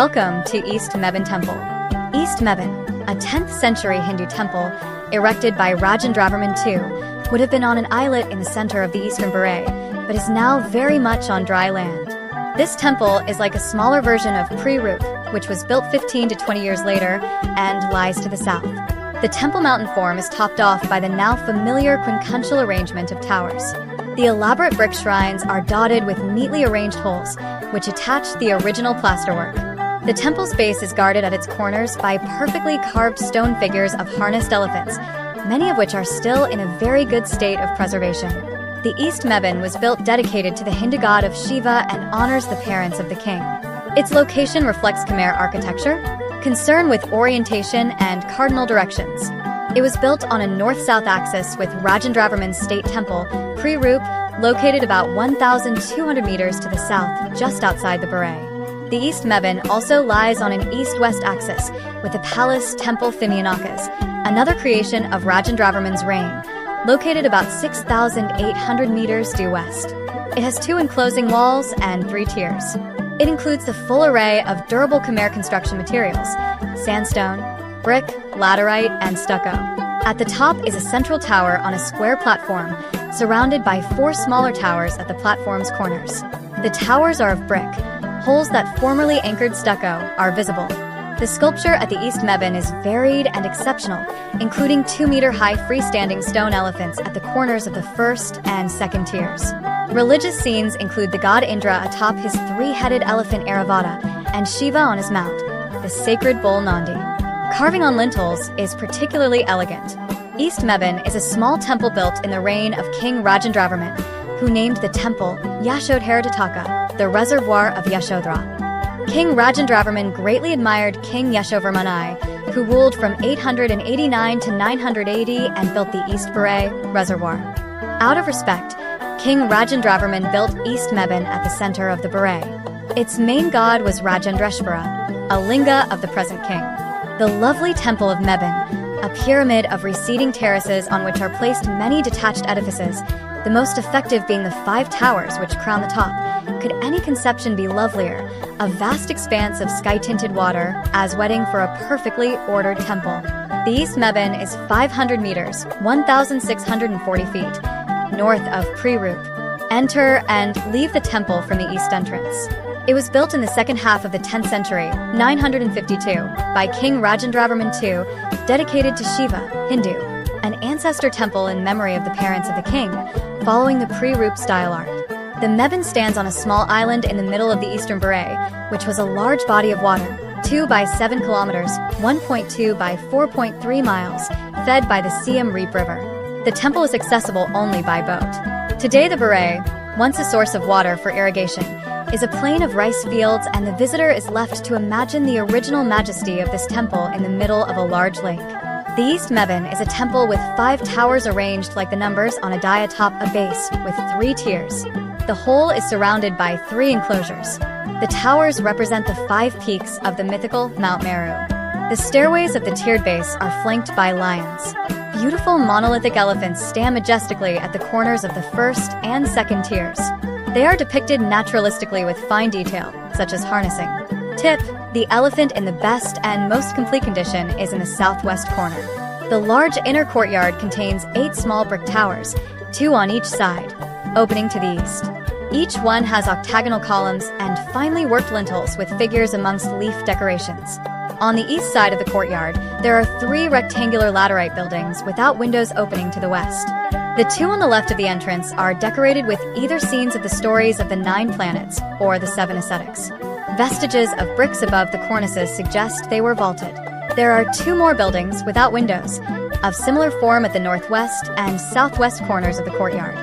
Welcome to East Mebon Temple. East Mebon, a 10th century Hindu temple erected by Rajendravarman II, would have been on an islet in the center of the Eastern Beret, but is now very much on dry land. This temple is like a smaller version of Pre-Rup, which was built 15 to 20 years later and lies to the south. The temple mountain form is topped off by the now familiar quincuncial arrangement of towers. The elaborate brick shrines are dotted with neatly arranged holes, which attach the original plasterwork. The temple's base is guarded at its corners by perfectly carved stone figures of harnessed elephants, many of which are still in a very good state of preservation. The East Mebon was built dedicated to the Hindu god of Shiva and honors the parents of the king. Its location reflects Khmer architecture, concern with orientation and cardinal directions. It was built on a north-south axis with Rajendravarman's state temple, Pre-Rup, located about 1,200 meters to the south, just outside the Beret. The East Mebon also lies on an east-west axis with the palace Temple Phnompenh, another creation of Rajendravarman's reign, located about 6,800 meters due west. It has 2 enclosing walls and 3 tiers. It includes the full array of durable Khmer construction materials: sandstone, brick, laterite, and stucco. At the top is a central tower on a square platform, surrounded by 4 smaller towers at the platform's corners. The towers are of brick. Holes that formerly anchored stucco are visible. The sculpture at the East Mebon is varied and exceptional, including 2-meter-high freestanding stone elephants at the corners of the first and second tiers. Religious scenes include the god Indra atop his 3-headed elephant Airavata and Shiva on his mount, the sacred bull Nandi. Carving on lintels is particularly elegant. East Mebon is a small temple built in the reign of King Rajendravarman, who named the temple Yashodharadataka, the reservoir of Yashodhara. King Rajendravarman greatly admired King Yashovarman I, who ruled from 889 to 980 and built the East Beret Reservoir. Out of respect, King Rajendravarman built East Mebon at the center of the Beret. Its main god was Rajendreshvara, a linga of the present king. The lovely temple of Mebon, a pyramid of receding terraces on which are placed many detached edifices, the most effective being the 5 towers which crown the top. Could any conception be lovelier? A vast expanse of sky-tinted water, as wedding for a perfectly ordered temple. The East Mebon is 500 meters, 1,640 feet, north of Pre-Rup. Enter and leave the temple from the east entrance. It was built in the second half of the 10th century, 952, by King Rajendravarman II, dedicated to Shiva, Hindu, an ancestor temple in memory of the parents of the king, following the Pre-Rup style art. The Mebon stands on a small island in the middle of the Eastern Beret, which was a large body of water, 2 by 7 kilometers, 1.2 by 4.3 miles, fed by the Siem River. The temple is accessible only by boat. Today the Beret, once a source of water for irrigation, is a plain of rice fields, and the visitor is left to imagine the original majesty of this temple in the middle of a large lake. The East Mebon is a temple with 5 towers arranged like the numbers on a die atop a base with 3 tiers. The whole is surrounded by 3 enclosures. The towers represent the 5 peaks of the mythical Mount Meru. The stairways of the tiered base are flanked by lions. Beautiful monolithic elephants stand majestically at the corners of the first and second tiers. They are depicted naturalistically with fine detail, such as harnessing. Tip: the elephant in the best and most complete condition is in the southwest corner. The large inner courtyard contains 8 small brick towers, 2 on each side, opening to the east. Each one has octagonal columns and finely worked lintels with figures amongst leaf decorations. On the east side of the courtyard, there are 3 rectangular laterite buildings without windows opening to the west. The 2 on the left of the entrance are decorated with either scenes of the stories of the 9 planets or the 7 ascetics. Vestiges of bricks above the cornices suggest they were vaulted. There are 2 more buildings without windows, of similar form at the northwest and southwest corners of the courtyard.